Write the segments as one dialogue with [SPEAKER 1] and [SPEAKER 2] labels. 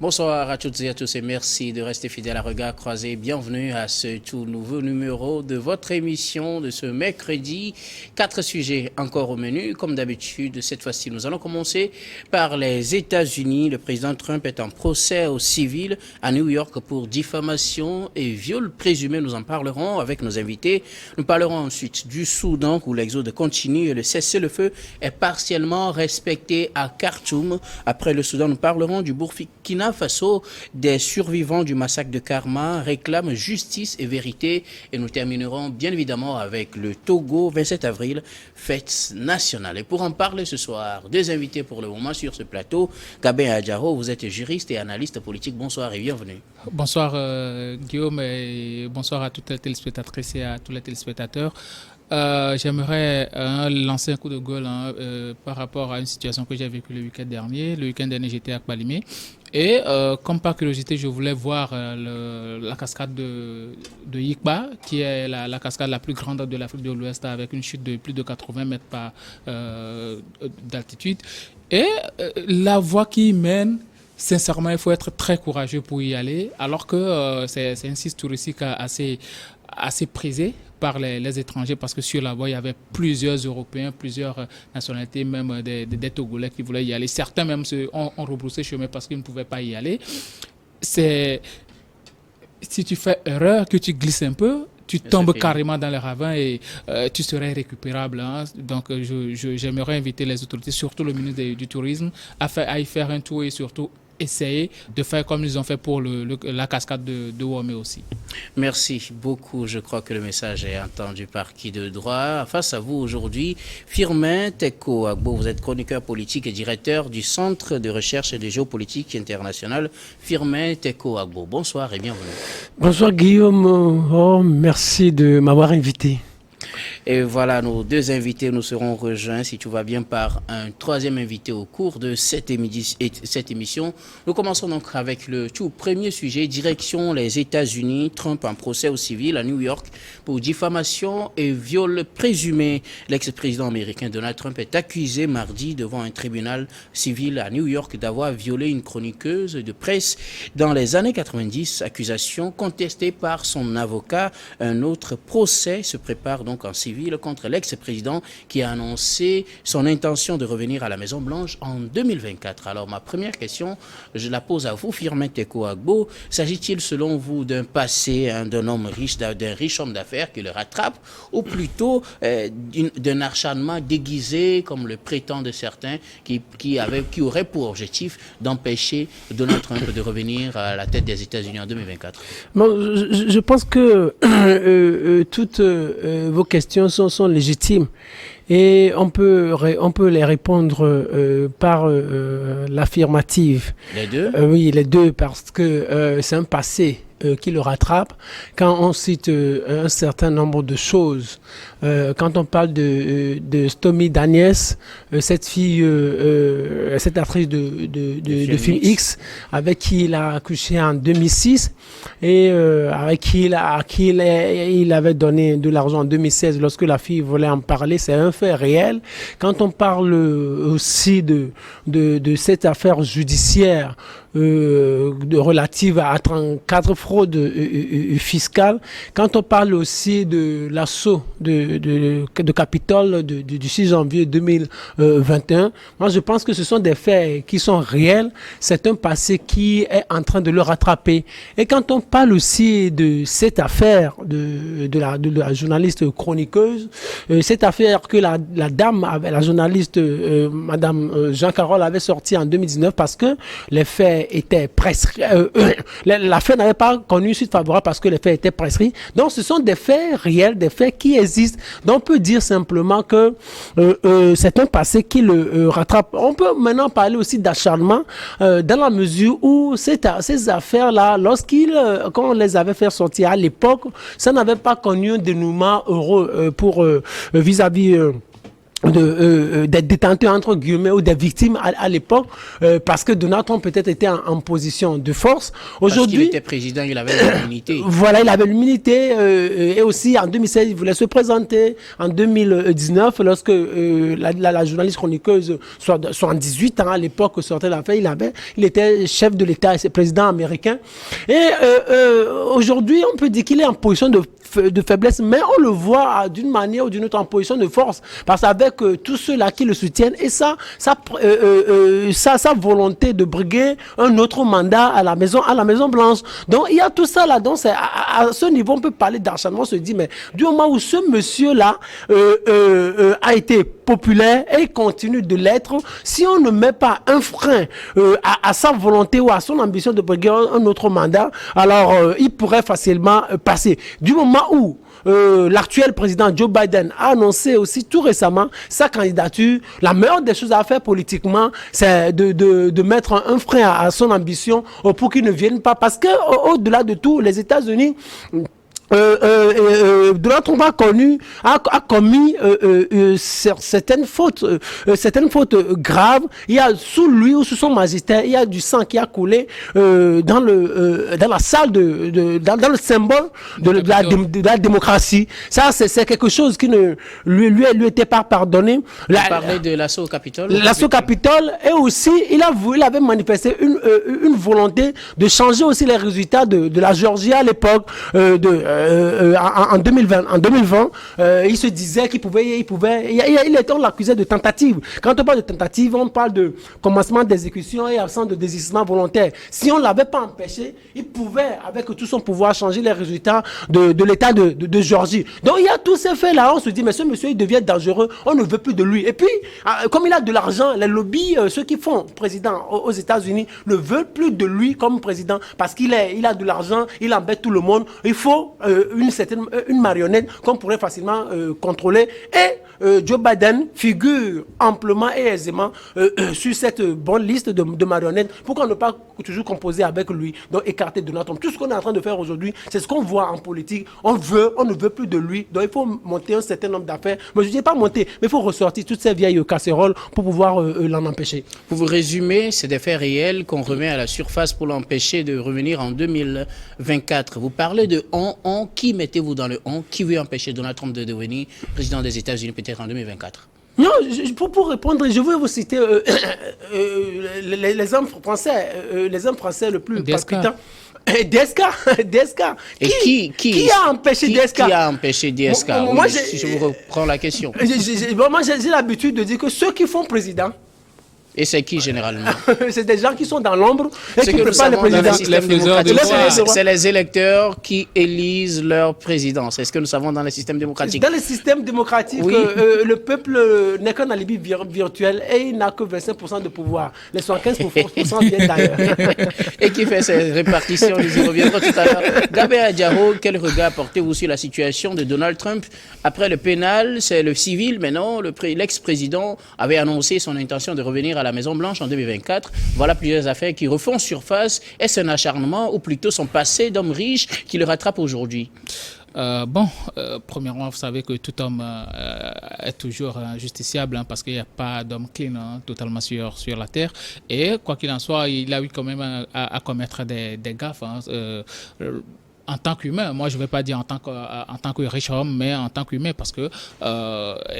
[SPEAKER 1] Bonsoir à toutes et à tous et merci de rester fidèles à Regard Croisé. Bienvenue à ce tout nouveau numéro de votre émission de ce mercredi. 4 sujets encore au menu. Comme d'habitude, cette fois-ci, nous allons commencer par les États-Unis. Le président Trump est en procès au civil à New York pour diffamation et viol présumé. Nous en parlerons avec nos invités. Nous parlerons ensuite du Soudan où l'exode continue et le cessez-le-feu est partiellement respecté à Khartoum. Après le Soudan, nous parlerons du Burkina Faso. Des survivants du massacre de Karma réclament justice et vérité. Et nous terminerons bien évidemment avec le Togo, 27 avril, fête nationale. Et pour en parler ce soir, deux invités pour le moment sur ce plateau. Gabin Adjaro, vous êtes juriste et analyste politique. Bonsoir et bienvenue.
[SPEAKER 2] Bonsoir Guillaume et bonsoir à toutes les téléspectatrices et à tous les téléspectateurs. J'aimerais lancer un coup de gueule par rapport à une situation que j'ai vécue le week-end dernier. Le week-end dernier, j'étais à Kpalimé. Et comme par curiosité, je voulais voir la cascade de Yikba, qui est la cascade la plus grande de l'Afrique de l'Ouest, avec une chute de plus de 80 mètres d'altitude. Et la voie qui y mène, sincèrement, il faut être très courageux pour y aller, alors que c'est un site touristique assez prisé par les étrangers, parce que sur la voie, il y avait plusieurs Européens, plusieurs nationalités, même des Togolais qui voulaient y aller. Certains même ont rebroussé chemin parce qu'ils ne pouvaient pas y aller. Si tu fais erreur, que tu glisses un peu, tu tombes carrément dans les ravins et tu serais récupérable. Donc, j'aimerais inviter les autorités, surtout le ministre du Tourisme, à y faire un tour et surtout essayer de faire comme ils ont fait pour la cascade de Womé aussi.
[SPEAKER 1] Merci beaucoup. Je crois que le message est entendu par qui de droit. Face à vous aujourd'hui, Firmin Teko Agbo, vous êtes chroniqueur politique et directeur du Centre de recherche et de géopolitique internationale. Firmin Teko Agbo, bonsoir et bienvenue.
[SPEAKER 3] Bonsoir Guillaume, merci de m'avoir invité.
[SPEAKER 1] Et voilà, nos deux invités nous seront rejoints, si tout va bien, par un troisième invité au cours de cette émission. Nous commençons donc avec le tout premier sujet, direction les États-Unis. Trump en procès au civil à New York pour diffamation et viol présumé. L'ex-président américain Donald Trump est accusé mardi devant un tribunal civil à New York d'avoir violé une chroniqueuse de presse dans les années 90. Accusation contestée par son avocat. Un autre procès se prépare donc en civil contre l'ex-président qui a annoncé son intention de revenir à la Maison-Blanche en 2024. Alors, ma première question, je la pose à vous, Firmin Teko Agbo. S'agit-il, selon vous, d'un passé, d'un homme riche, d'un riche homme d'affaires qui le rattrape, ou plutôt d'un acharnement déguisé, comme le prétendent certains, qui aurait pour objectif d'empêcher Donald Trump de revenir à la tête des États-Unis en 2024?
[SPEAKER 3] Bon, je pense que toutes vos questions sont légitimes et on peut les répondre par l'affirmative.
[SPEAKER 1] Les deux?
[SPEAKER 3] Oui, les deux, parce que c'est un passé qui le rattrape. Quand on cite un certain nombre de choses, quand on parle de Stormy Daniels, cette fille, cette actrice de film X, avec qui il a couché en 2006 et avec qui il avait donné de l'argent en 2016 lorsque la fille voulait en parler, c'est un fait réel. Quand on parle aussi de cette affaire judiciaire relative à 34 fraudes fiscales, quand on parle aussi de l'assaut de Capitole du 6 janvier 2021, moi je pense que ce sont des faits qui sont réels, c'est un passé qui est en train de le rattraper. Et quand on parle aussi de cette affaire de la journaliste chroniqueuse, cette affaire que la dame, la journaliste Madame Jean-Carole avait sortie en 2019 parce que les faits étaient prescrits. L'affaire n'avait pas connu une suite favorable parce que les faits étaient prescrits. Donc ce sont des faits réels, des faits qui existent. Donc on peut dire simplement que c'est un passé qui le rattrape. On peut maintenant parler aussi d'acharnement dans la mesure où ces affaires-là, quand on les avait fait sortir à l'époque, ça n'avait pas connu un dénouement heureux pour vis-à-vis des détenteurs entre guillemets ou des victimes à l'époque parce que Donald Trump peut-être était en position de force. Aujourd'hui,
[SPEAKER 1] parce qu'il était président, il avait l'immunité.
[SPEAKER 3] Voilà, il avait l'immunité et aussi en 2016 il voulait se présenter. En 2019, lorsque la journaliste chroniqueuse 78 ans à l'époque sortait l'affaire, il était chef de l'État et c'est président américain. Et aujourd'hui, on peut dire qu'il est en position de faiblesse, mais on le voit d'une manière ou d'une autre en position de force, parce qu'avec tous ceux-là qui le soutiennent et sa volonté de briguer un autre mandat à la Maison Blanche. Donc il y a tout ça là. Donc à ce niveau, on peut parler d'acharnement. On se dit mais du moment où ce monsieur-là a été populaire et continue de l'être, si on ne met pas un frein à sa volonté ou à son ambition de briguer un autre mandat, alors il pourrait facilement passer. Du moment où l'actuel président Joe Biden a annoncé aussi tout récemment sa candidature, la meilleure des choses à faire politiquement, c'est de mettre un frein à son ambition pour qu'il ne vienne pas. Parce que au-delà de tout, les États-Unis Donald Trump a commis certaines fautes graves. Il y a sous lui ou sous son magistère, il y a du sang qui a coulé dans la salle dans le symbole de la démocratie. Ça, c'est quelque chose qui ne lui était pas pardonné.
[SPEAKER 1] Vous parlez de l'assaut au Capitole.
[SPEAKER 3] L'assaut au Capitole, et aussi il avait manifesté une volonté de changer aussi les résultats de la Géorgie à l'époque en 2020, il se disait on l'accusait de tentative. Quand on parle de tentative, on parle de commencement d'exécution et absence de désistement volontaire. Si on ne l'avait pas empêché, il pouvait, avec tout son pouvoir, changer les résultats de l'État de Géorgie. Donc il y a tous ces faits-là. On se dit, mais ce monsieur, il devient dangereux, on ne veut plus de lui. Et puis, comme il a de l'argent, les lobbies, ceux qui font président aux États-Unis, ne veulent plus de lui comme président parce qu'il a de l'argent, il embête tout le monde. Il faut une marionnette qu'on pourrait facilement contrôler. Et Joe Biden figure amplement et aisément sur cette bonne liste de marionnettes. Pourquoi ne pas toujours composer avec lui, donc écarter Donald Trump? Tout ce qu'on est en train de faire aujourd'hui, c'est ce qu'on voit en politique. On ne veut plus de lui. Donc il faut monter un certain nombre d'affaires. Mais je ne dis pas monter, mais il faut ressortir toutes ces vieilles casseroles pour pouvoir l'en empêcher.
[SPEAKER 1] Pour vous résumer, c'est des faits réels qu'on remet à la surface pour l'empêcher de revenir en 2024. Vous parlez de qui mettez-vous dans le qui veut empêcher Donald Trump de devenir président des États-Unis peut-être en 2024?
[SPEAKER 3] Non, pour répondre, je veux vous citer les hommes français le plus palpitant. DSK. Qui a empêché DSK?
[SPEAKER 1] Qui a empêché DSK?
[SPEAKER 3] Moi,
[SPEAKER 1] si je vous reprends la question.
[SPEAKER 3] J'ai l'habitude de dire que ceux qui font président,
[SPEAKER 1] et c'est qui généralement?
[SPEAKER 3] C'est des gens qui sont dans l'ombre et qui préparent le président.
[SPEAKER 1] C'est les électeurs qui élisent leur président. C'est ce que nous savons dans le système démocratique.
[SPEAKER 3] Dans le système démocratique, oui. Le peuple n'est qu'un alibi virtuel et il n'a que 25% de pouvoir. Les 75% viennent d'ailleurs.
[SPEAKER 1] Et qui fait ces répartitions? Nous y reviendrons tout à l'heure. Gabé Adjaro, quel regard portez-vous sur la situation de Donald Trump? Après le pénal, c'est le civil. Maintenant, l'ex-président avait annoncé son intention de revenir à la Maison-Blanche en 2024. Voilà plusieurs affaires qui refont surface. Est-ce un acharnement ou plutôt son passé d'homme riche qui le rattrape aujourd'hui?
[SPEAKER 2] Premièrement, vous savez que tout homme est toujours justiciable parce qu'il n'y a pas d'homme clean totalement sur la terre. Et quoi qu'il en soit, il a eu quand même à commettre des gaffes. En tant qu'humain, moi je ne vais pas dire en tant que riche homme, mais en tant qu'humain, parce que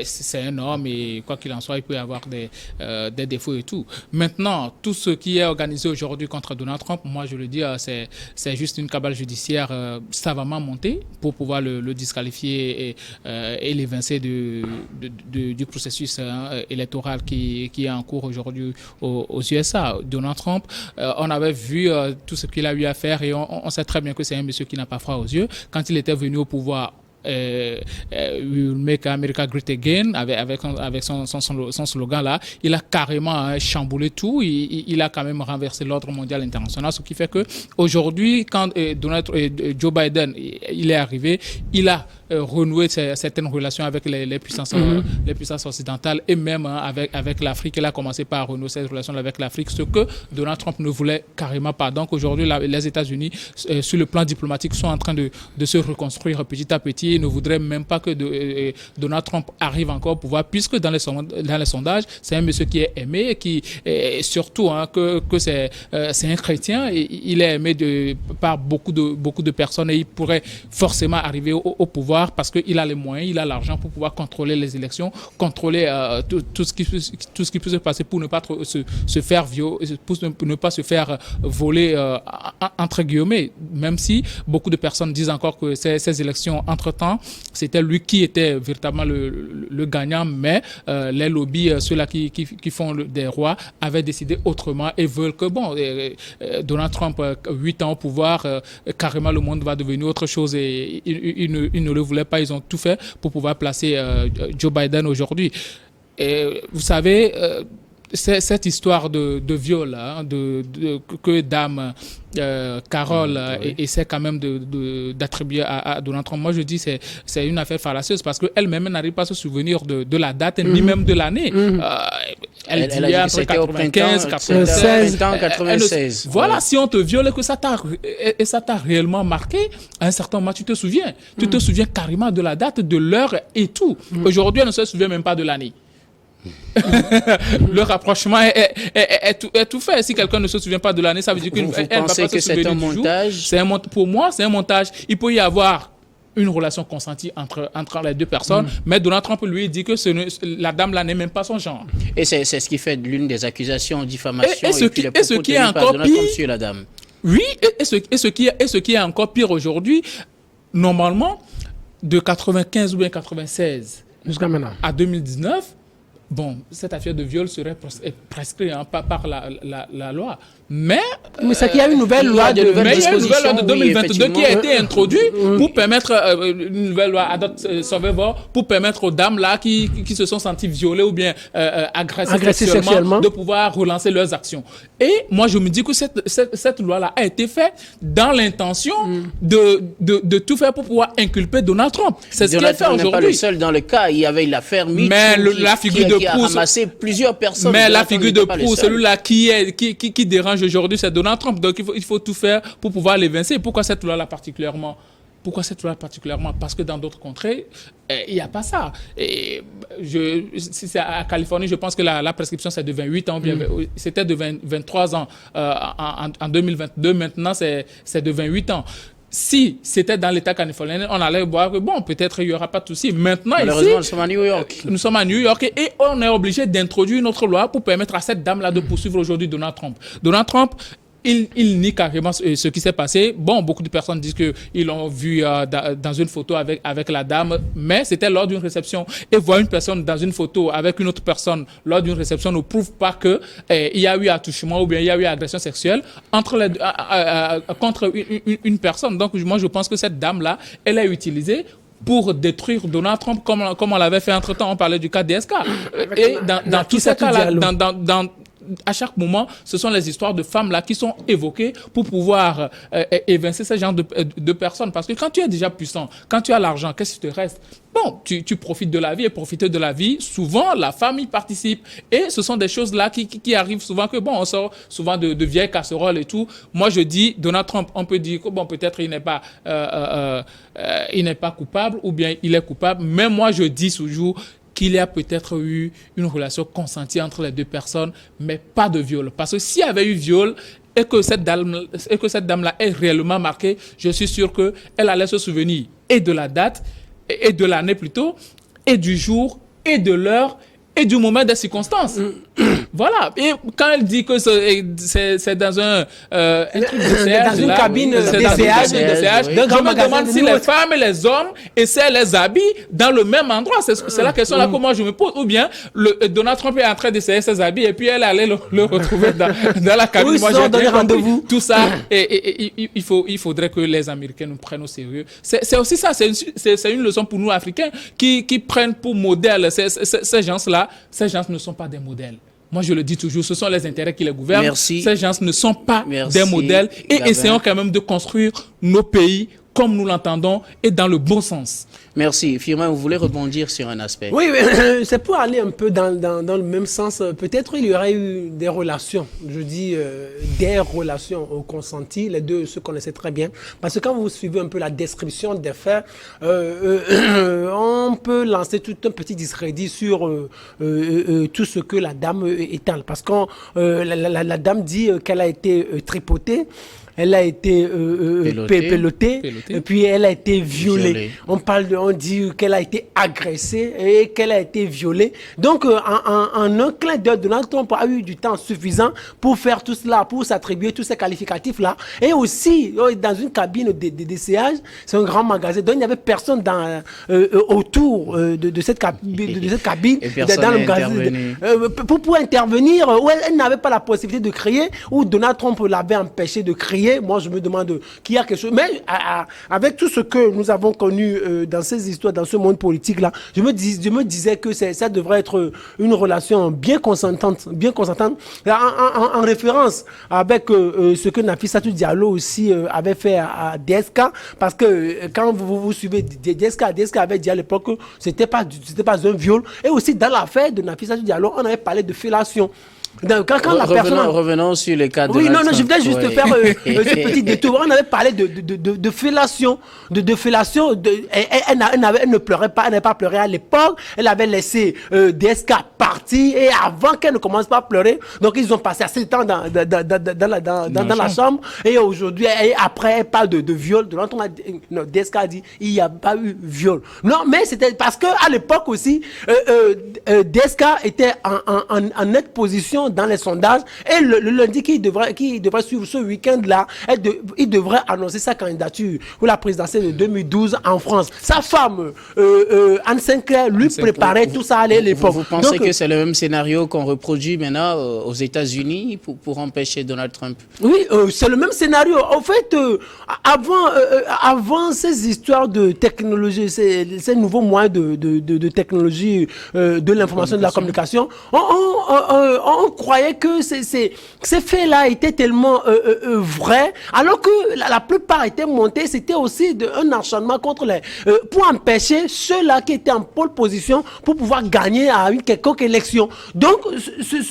[SPEAKER 2] c'est un homme et quoi qu'il en soit, il peut y avoir des défauts et tout. Maintenant, tout ce qui est organisé aujourd'hui contre Donald Trump, moi je le dis, c'est juste une cabale judiciaire savamment montée pour pouvoir le disqualifier et l'évincer du processus électoral qui est en cours aujourd'hui aux USA. Donald Trump, on avait vu tout ce qu'il a eu à faire et on sait très bien que c'est un monsieur qui n'a pas froid aux yeux. Quand il était venu au pouvoir, We'll Make America Great Again, avec son slogan là, il a carrément chamboulé tout. Il a quand même renversé l'ordre mondial international, ce qui fait que aujourd'hui, quand Joe Biden il est arrivé, il a renoué certaines relations avec les puissances occidentales et même avec l'Afrique. Il a commencé par renouer cette relation avec l'Afrique, ce que Donald Trump ne voulait carrément pas. Donc aujourd'hui, les États-Unis, sur le plan diplomatique, sont en train de se reconstruire petit à petit qui ne voudraient même pas que Donald Trump arrive encore au pouvoir, puisque dans les sondages, c'est un monsieur qui est aimé, et surtout que c'est un chrétien, et il est aimé par beaucoup de personnes, et il pourrait forcément arriver au pouvoir parce qu'il a les moyens, il a l'argent pour pouvoir contrôler les élections, contrôler tout ce qui peut se passer pour ne pas se faire pour ne pas se faire voler entre guillemets, même si beaucoup de personnes disent encore que ces élections entre-temps, c'était lui qui était véritablement le gagnant, mais les lobbies, ceux-là qui font des rois, avaient décidé autrement et veulent que, Donald Trump, 8 ans au pouvoir, carrément le monde va devenir autre chose, et ils ne le voulaient pas, ils ont tout fait pour pouvoir placer Joe Biden aujourd'hui. Et vous savez, cette histoire de viol que Dame Carole essaie quand même d'attribuer à Donald Trump, moi je dis c'est une affaire fallacieuse parce qu'elle-même n'arrive pas à se souvenir de la date ni même de l'année. Elle dit
[SPEAKER 1] a dit que c'était au printemps 96.
[SPEAKER 2] Voilà, si on te viole et que ça t'a réellement marqué, à un certain moment tu te souviens. Tu te souviens carrément de la date, de l'heure et tout. Aujourd'hui, elle ne se souvient même pas de l'année. Le rapprochement est tout fait. Si quelqu'un ne se souvient pas de l'année, ça veut dire qu'elle ne va pas se souvenir du jour. Pour moi, c'est un montage. Il peut y avoir une relation consentie entre les deux personnes, mais Donald Trump lui dit que la dame là n'est même pas son genre.
[SPEAKER 1] Et c'est ce qui fait l'une des accusations, diffamation
[SPEAKER 2] et ce qui est encore pire
[SPEAKER 1] sur la dame.
[SPEAKER 2] Oui, et ce qui est encore pire aujourd'hui, normalement, de 95 ou bien 96
[SPEAKER 3] jusqu'à maintenant
[SPEAKER 2] à 2019. Cette affaire de viol serait prescrite par la loi. Mais
[SPEAKER 3] c'est qu'il y a une nouvelle loi
[SPEAKER 2] de 2022 qui a été introduite pour permettre une nouvelle loi Adult Survivor pour permettre aux dames là qui se sont senties violées ou bien agressées sexuellement de pouvoir relancer leurs actions. Et moi je me dis que cette loi là a été faite dans l'intention de tout faire pour pouvoir inculper Donald Trump. C'est ce qui est fait aujourd'hui.
[SPEAKER 1] N'est pas le seul dans le cas. Il y avait l'affaire MeToo qui a ramassé plusieurs personnes.
[SPEAKER 2] Mais la figure de proue, celui-là qui dérange aujourd'hui, c'est Donald Trump. Donc il faut tout faire pour pouvoir l'évincer. Pourquoi cette loi-là particulièrement? Parce que dans d'autres contrées, il n'y a pas ça. Et si c'est à Californie, je pense que la prescription, c'est de 28 ans. C'était de 23 ans en 2022. Maintenant, c'est de 28 ans. Si c'était dans l'État californien, on allait voir que peut-être il n'y aura pas de souci. Maintenant,
[SPEAKER 1] malheureusement,
[SPEAKER 2] ici,
[SPEAKER 1] nous sommes à New York.
[SPEAKER 2] Et on est obligé d'introduire une autre loi pour permettre à cette dame-là de poursuivre aujourd'hui Donald Trump. Donald Trump, il nie carrément ce qui s'est passé. Beaucoup de personnes disent qu'ils l'ont vu dans une photo avec la dame, mais c'était lors d'une réception. Et voir une personne dans une photo avec une autre personne lors d'une réception ne prouve pas qu'il y a eu attouchement ou bien il y a eu agression sexuelle contre une personne. Donc moi je pense que cette dame-là, elle est utilisée pour détruire Donald Trump comme on l'avait fait entre-temps. On parlait du cas DSK. Et dans tous ces cas-là, à chaque moment, ce sont les histoires de femmes là qui sont évoquées pour pouvoir évincer ce genre de personnes. Parce que quand tu es déjà puissant, quand tu as l'argent, qu'est-ce qui te reste? Tu profites de la vie, et profiter de la vie, souvent la femme y participe. Et ce sont des choses là qui arrivent souvent que on sort souvent de vieilles casseroles et tout. Moi je dis, Donald Trump, on peut dire que peut-être il n'est pas coupable ou bien il est coupable, mais moi je dis toujours qu'il y a peut-être eu une relation consentie entre les deux personnes, mais pas de viol. Parce que s'il y avait eu viol et que cette dame-là est réellement marquée, je suis sûr qu'elle allait se souvenir et de la date, et de l'année plutôt, et du jour, et de l'heure, et du moment des circonstances. Voilà. Et quand elle dit que c'est dans un truc de CH,
[SPEAKER 3] dans une cabine de
[SPEAKER 2] CH, donc je me demande si les femmes et les hommes essaient les habits dans le même endroit. C'est la question là que moi je me pose. Ou bien Donald Trump est en train d'essayer ses habits et puis elle allait le retrouver dans la cabine.
[SPEAKER 3] Moi j'ai donné rendez-vous.
[SPEAKER 2] Tout ça. Et il faudrait que les Américains nous prennent au sérieux. C'est aussi ça. C'est une leçon pour nous Africains qui prennent pour modèle ces gens-là. Ces gens ne sont pas des modèles. Moi, je le dis toujours, ce sont les intérêts qui les gouvernent.
[SPEAKER 1] Merci.
[SPEAKER 2] Ces gens ne sont pas des modèles. Et essayons quand même de construire nos pays comme nous l'entendons et dans le bon sens.
[SPEAKER 1] Merci. Firmin, vous voulez rebondir sur un aspect?
[SPEAKER 3] Oui, c'est pour aller un peu dans le même sens. Peut-être il y aurait eu des relations, je dis des relations consenties, les deux se connaissaient très bien. Parce que quand vous suivez un peu la description des faits, on peut lancer tout un petit discrédit sur tout ce que la dame étale. Parce que la dame dit qu'elle a été tripotée. Elle a été pelotée, et puis elle a été violée. On dit qu'elle a été agressée et qu'elle a été violée. Donc, en un clin d'œil, Donald Trump a eu du temps suffisant pour faire tout cela, pour s'attribuer tous ces qualificatifs-là. Et aussi, dans une cabine de siège, c'est un grand magasin, donc il n'y avait personne autour de cette cabine, dans le magasin, pour intervenir, où elle n'avait pas la possibilité de crier, où Donald Trump l'avait empêché de crier. Moi, je me demande qu'il y a quelque chose. Mais avec tout ce que nous avons connu dans ces histoires, dans ce monde politique-là, je me disais que ça devrait être une relation bien consentante, en référence avec ce que Nafissatou Diallo aussi avait fait à DSK, parce que quand vous suivez DSK avait dit à l'époque que c'était pas un viol. Et aussi, dans l'affaire de Nafissatou Diallo, on avait parlé de fellation.
[SPEAKER 1] Revenons sur les cas de
[SPEAKER 3] oui, non, je voulais juste faire ce petit détour. On avait parlé de fellation. Elle ne pleurait pas, elle n'avait pas pleuré à l'époque. Elle avait laissé DSK partir et avant qu'elle ne commence pas à pleurer. Donc, ils ont passé assez de temps dans la chambre. Et aujourd'hui, après, elle parle de viol. DSK a dit il n'y a pas eu viol. Non, mais c'était parce qu'à l'époque aussi, DSK était en nette position dans les sondages, et le lundi qui devrait suivre ce week-end-là, il devrait annoncer sa candidature pour la présidentielle de 2012 en France. Sa femme, Anne Sinclair, lui préparait tout ça à l'époque.
[SPEAKER 1] Vous pensez que c'est le même scénario qu'on reproduit maintenant aux États-Unis pour empêcher Donald Trump?
[SPEAKER 3] Oui, c'est le même scénario. En fait, avant ces histoires de technologie, ces nouveaux moyens de technologie de l'information et de la communication, on croyait que ces faits-là étaient tellement vrais, alors que la plupart étaient montés. C'était aussi un acharnement contre pour empêcher ceux-là qui étaient en pole position pour pouvoir gagner à une quelconque élection. Donc,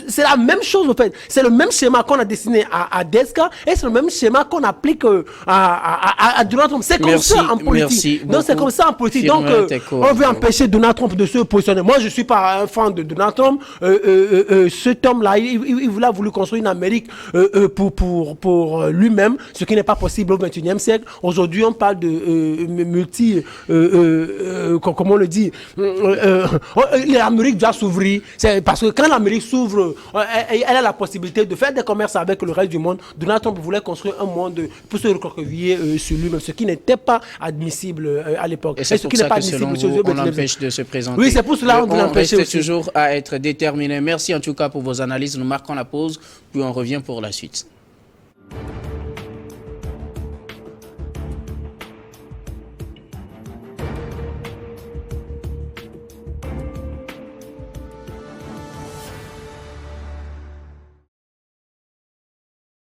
[SPEAKER 3] c'est la même chose, en fait. C'est le même schéma qu'on a dessiné à DSK et c'est le même schéma qu'on applique à Donald Trump. C'est comme ça en politique. Donc, c'est comme ça en politique. Donc, on veut empêcher Donald Trump de se positionner. Moi, je ne suis pas un fan de Donald Trump. Cet homme-là, il a voulu construire une Amérique pour lui-même, ce qui n'est pas possible au XXIe siècle. Aujourd'hui, on parle de comment on le dit, l'Amérique doit s'ouvrir. C'est parce que quand l'Amérique s'ouvre, elle a la possibilité de faire des commerces avec le reste du monde. Donald Trump voulait construire un monde pour se recroqueviller sur lui-même, ce qui n'était pas admissible à l'époque.
[SPEAKER 1] Et c'est pour ça que selon vous, on l'empêche de se présenter.
[SPEAKER 3] Oui, c'est pour cela qu'on l'empêche
[SPEAKER 1] aussi. Toujours à être déterminé. Merci en tout cas pour vos analyses. Nous marquons la pause, puis on revient pour la suite.